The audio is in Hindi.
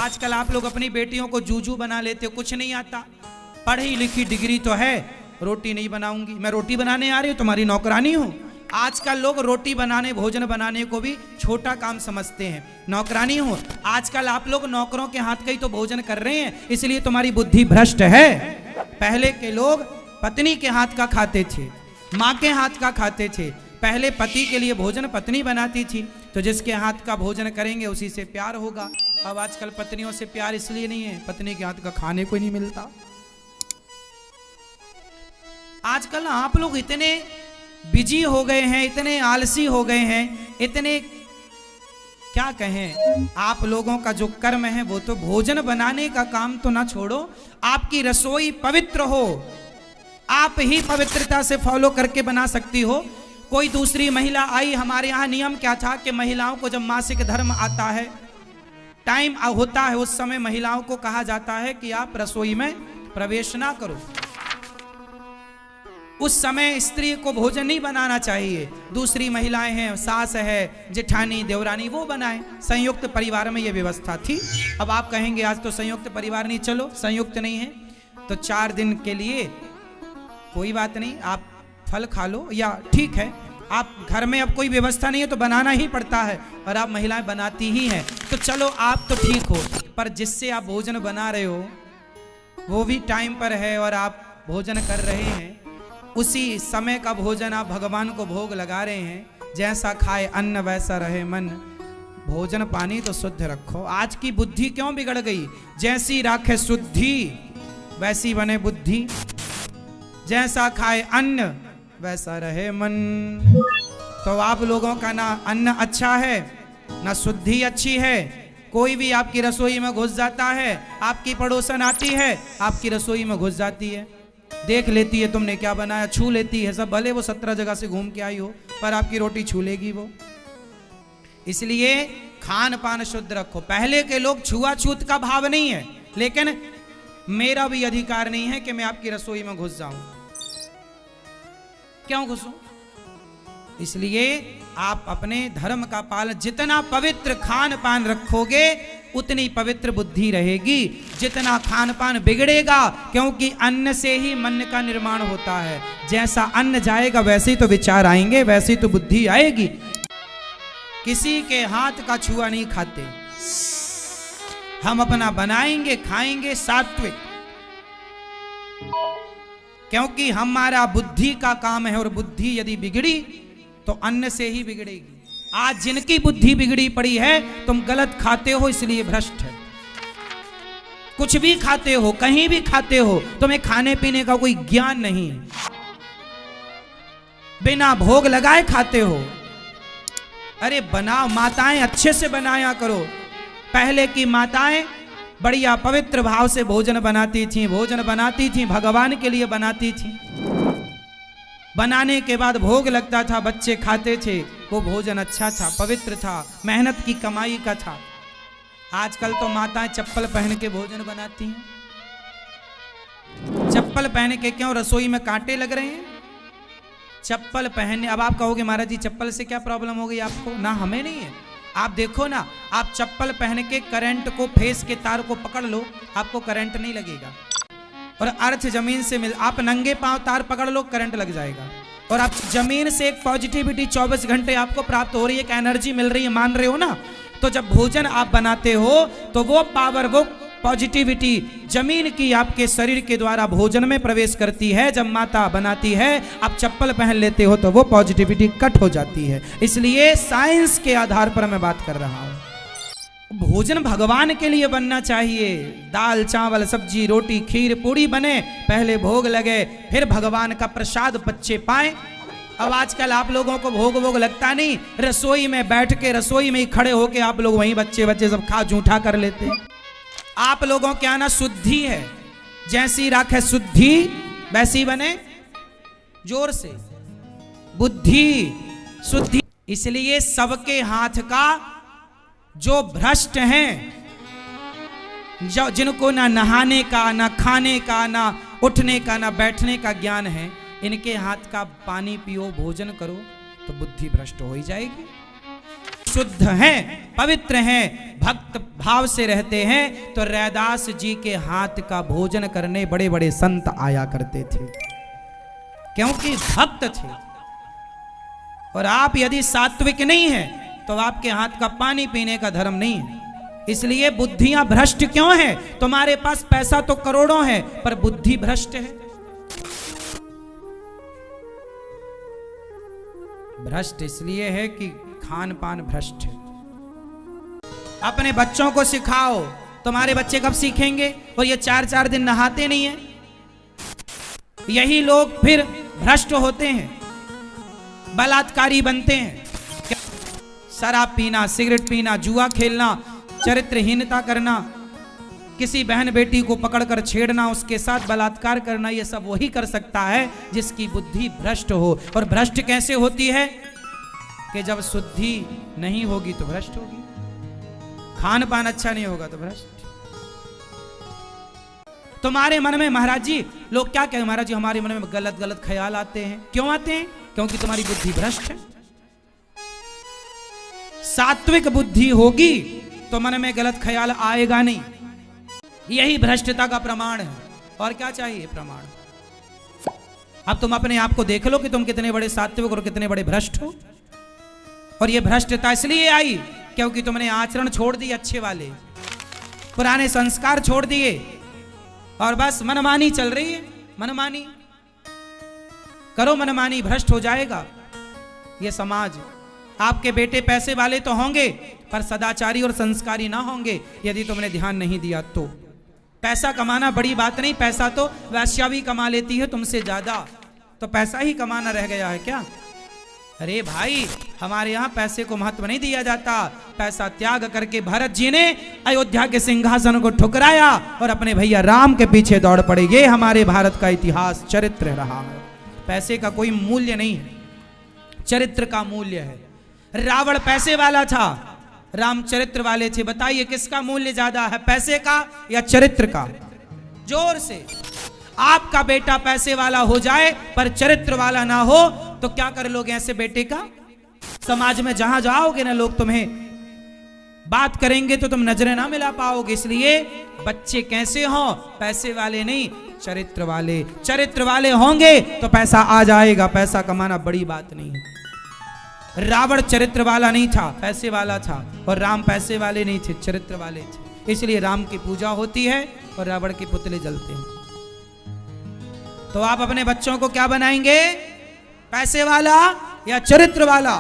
आजकल आप लोग अपनी बेटियों को जूजू बना लेते हो, कुछ नहीं आता, पढ़ी लिखी डिग्री तो है, रोटी नहीं बनाऊंगी, मैं रोटी बनाने आ रही हूँ, तुम्हारी नौकरानी हूँ। आजकल लोग रोटी बनाने, भोजन बनाने को भी छोटा काम समझते हैं, नौकरानी हो। आजकल आप लोग नौकरों के हाथ का ही तो भोजन कर रहे हैं, इसलिए तुम्हारी बुद्धि भ्रष्ट है। पहले के लोग पत्नी के हाथ का खाते थे, माँ के हाथ का खाते थे। पहले पति के लिए भोजन पत्नी बनाती थी, तो जिसके हाथ का भोजन करेंगे उसी से प्यार होगा। अब आजकल पत्नियों से प्यार इसलिए नहीं है, पत्नी के हाथ का खाने को नहीं मिलता। आजकल आप लोग इतने बिजी हो गए हैं, इतने आलसी हो गए हैं, इतने क्या कहें, आप लोगों का जो कर्म है वो तो भोजन बनाने का काम तो ना छोड़ो, आपकी रसोई पवित्र हो, आप ही पवित्रता से फॉलो करके बना सकती हो। कोई दूसरी महिला आई, हमारे यहाँ नियम क्या था कि महिलाओं को जब मासिक धर्म आता है, टाइम होता है, उस समय महिलाओं को कहा जाता है कि आप रसोई में प्रवेश ना करो। उस समय स्त्री को भोजन नहीं बनाना चाहिए, दूसरी महिलाएं हैं, सास है, जेठानी, देवरानी, वो बनाए। संयुक्त परिवार में ये व्यवस्था थी। अब आप कहेंगे आज तो संयुक्त परिवार नहीं, चलो संयुक्त नहीं है तो 4 दिन के लिए कोई बात नहीं, आप फल खा लो, या ठीक है आप घर में अब कोई व्यवस्था नहीं है तो बनाना ही पड़ता है, और आप महिलाएं बनाती ही हैं, तो चलो आप तो ठीक हो, पर जिससे आप भोजन बना रहे हो वो भी टाइम पर है और आप भोजन कर रहे हैं, उसी समय का भोजन आप भगवान को भोग लगा रहे हैं। जैसा खाए अन्न वैसा रहे मन, भोजन पानी तो शुद्ध रखो। आज की बुद्धि क्यों बिगड़ गई? जैसी राखे शुद्धि वैसी बने बुद्धि, जैसा खाए अन्न वैसा रहे मन। तो आप लोगों का ना अन्न अच्छा है, ना शुद्धि अच्छी है। कोई भी आपकी रसोई में घुस जाता है, आपकी पड़ोसन आती है, आपकी रसोई में घुस जाती है, देख लेती है तुमने क्या बनाया, छू लेती है सब, भले वो 17 जगह से घूम के आई हो, पर आपकी रोटी छू लेगी वो। इसलिए खान पान शुद्ध रखो। पहले के लोग छुआछूत का भाव नहीं है, लेकिन मेरा भी अधिकार नहीं है कि मैं आपकी रसोई में घुस जाऊं। क्यों घुसूं? इसलिए आप अपने धर्म का पालन, जितना पवित्र खान पान रखोगे उतनी पवित्र बुद्धि रहेगी। जितना खान पान बिगड़ेगा, क्योंकि अन्न से ही मन का निर्माण होता है, जैसा अन्न जाएगा वैसे ही तो विचार आएंगे, वैसे ही तो बुद्धि आएगी। किसी के हाथ का छुआ नहीं खाते, हम अपना बनाएंगे खाएंगे सात्विक, क्योंकि हमारा बुद्धि का काम है, और बुद्धि यदि बिगड़ी तो अन्न से ही बिगड़ेगी। आज जिनकी बुद्धि बिगड़ी पड़ी है, तुम गलत खाते हो इसलिए भ्रष्ट है। कुछ भी खाते हो, कहीं भी खाते हो, तुम्हें खाने पीने का कोई ज्ञान नहीं, बिना भोग लगाए खाते हो। अरे बनाओ, माताएं अच्छे से बनाया करो। पहले की माताएं बढ़िया पवित्र भाव से भोजन बनाती थी, भोजन बनाती थी, भगवान के लिए बनाती थी। बनाने के बाद भोग लगता था, बच्चे खाते थे, वो भोजन अच्छा था, पवित्र था, मेहनत की कमाई का था। आजकल तो माताएं चप्पल पहन के भोजन बनाती हैं। चप्पल पहन के क्यों? रसोई में कांटे लग रहे हैं। चप्पल पहनने, अब आप कहोगे महाराज जी चप्पल से क्या प्रॉब्लम हो गई आपको? ना, हमें नहीं है। आप देखो ना, आप चप्पल पहन के करंट को, फेस के तार को पकड़ लो, आपको करंट नहीं लगेगा। और अर्थ जमीन से मिल, आप नंगे पांव तार पकड़ लो, करंट लग जाएगा। और आप जमीन से एक पॉजिटिविटी 24 घंटे आपको प्राप्त हो रही है, एक एनर्जी मिल रही है, मान रहे हो ना? तो जब भोजन आप बनाते हो तो वो पावर, वो पॉजिटिविटी जमीन की आपके शरीर के द्वारा भोजन में प्रवेश करती है। जब माता बनाती है, आप चप्पल पहन लेते हो तो वो पॉजिटिविटी कट हो जाती है। इसलिए साइंस के आधार पर मैं बात कर रहा हूं। भोजन भगवान के लिए बनना चाहिए। दाल चावल सब्जी रोटी खीर पूरी बने, पहले भोग लगे, फिर भगवान का प्रसाद बच्चे पाए। अब आजकल आप लोगों को भोग लगता नहीं, रसोई में बैठ के, रसोई में ही खड़े होके आप लोग वहीं बच्चे सब खा जूठा कर लेते हैं। आप लोगों के आना शुद्धि है, जैसी राखे शुद्धि वैसी बने, जोर से बुद्धि शुद्धि। इसलिए सबके हाथ का जो भ्रष्ट हैं, जो जिनको ना नहाने का, ना खाने का, ना उठने का, ना बैठने का ज्ञान है, इनके हाथ का पानी पियो, भोजन करो तो बुद्धि भ्रष्ट हो ही जाएगी। शुद्ध हैं, पवित्र हैं, भक्त भाव से रहते हैं, तो रैदास जी के हाथ का भोजन करने बड़े बड़े संत आया करते थे, क्योंकि भक्त थे। और आप यदि सात्विक नहीं हैं तो आपके हाथ का पानी पीने का धर्म नहीं है। इसलिए बुद्धियां भ्रष्ट क्यों हैं? तुम्हारे पास पैसा तो करोड़ों है पर बुद्धि भ्रष्ट है। भ्रष्ट इसलिए है कि खान पान भ्रष्ट है। अपने बच्चों को सिखाओ, तुम्हारे बच्चे कब सीखेंगे? और ये 4-4 दिन नहाते नहीं है। यही लोग फिर भ्रष्ट होते हैं, बलात्कारी बनते हैं। शराब पीना, सिगरेट पीना, जुआ खेलना, चरित्रहीनता करना, किसी बहन बेटी को पकड़कर छेड़ना, उसके साथ बलात्कार करना, ये सब वही कर सकता है जिसकी बुद्धि भ्रष्ट हो। और भ्रष्ट कैसे होती है? कि जब शुद्धि नहीं होगी तो भ्रष्ट होगी, खान पान अच्छा नहीं होगा तो भ्रष्ट। तुम्हारे मन में महाराज जी, लोग क्या कहें, महाराज जी हमारे मन में गलत गलत ख्याल आते हैं। क्यों आते हैं? क्योंकि तुम्हारी बुद्धि भ्रष्ट है। सात्विक बुद्धि होगी तो मन में गलत ख्याल आएगा नहीं। यही भ्रष्टता का प्रमाण है। और क्या चाहिए प्रमाण? अब तुम अपने आप को देख लो कि तुम कितने बड़े सात्विक और कितने बड़े भ्रष्ट हो। और यह भ्रष्टता इसलिए आई क्योंकि तुमने आचरण छोड़ दिए अच्छे वाले, पुराने संस्कार छोड़ दिए और बस मनमानी चल रही है। मनमानी करो, मनमानी, भ्रष्ट हो जाएगा ये समाज। आपके बेटे पैसे वाले तो होंगे पर सदाचारी और संस्कारी ना होंगे यदि तुमने ध्यान नहीं दिया तो। पैसा कमाना बड़ी बात नहीं, पैसा तो वैश्या भी कमा लेती है तुमसे ज्यादा, तो पैसा ही कमाना रह गया है क्या? अरे भाई, हमारे यहाँ पैसे को महत्व नहीं दिया जाता। पैसा त्याग करके भरत जी ने अयोध्या के सिंहासन को ठुकराया और अपने भैया राम के पीछे दौड़ पड़े। ये हमारे भारत का इतिहास, चरित्र रहा है। पैसे का कोई मूल्य नहीं है, चरित्र का मूल्य है। रावण पैसे वाला था, राम चरित्र वाले थे। बताइए किसका मूल्य ज्यादा है, पैसे का या चरित्र का? जोर से। आपका बेटा पैसे वाला हो जाए पर चरित्र वाला ना हो तो क्या कर लोगे ऐसे बेटे का? समाज में जहां जाओगे ना, लोग तुम्हें बात करेंगे तो तुम नजरें ना मिला पाओगे। इसलिए बच्चे कैसे हों? पैसे वाले नहीं, चरित्र वाले। चरित्र वाले होंगे तो पैसा आ जाएगा। पैसा कमाना बड़ी बात नहीं है। रावण चरित्र वाला नहीं था, पैसे वाला था। और राम पैसे वाले नहीं थे, चरित्र वाले थे। इसलिए राम की पूजा होती है और रावण के पुतले जलते हैं। तो आप अपने बच्चों को क्या बनाएंगे, पैसे वाला या चरित्र वाला?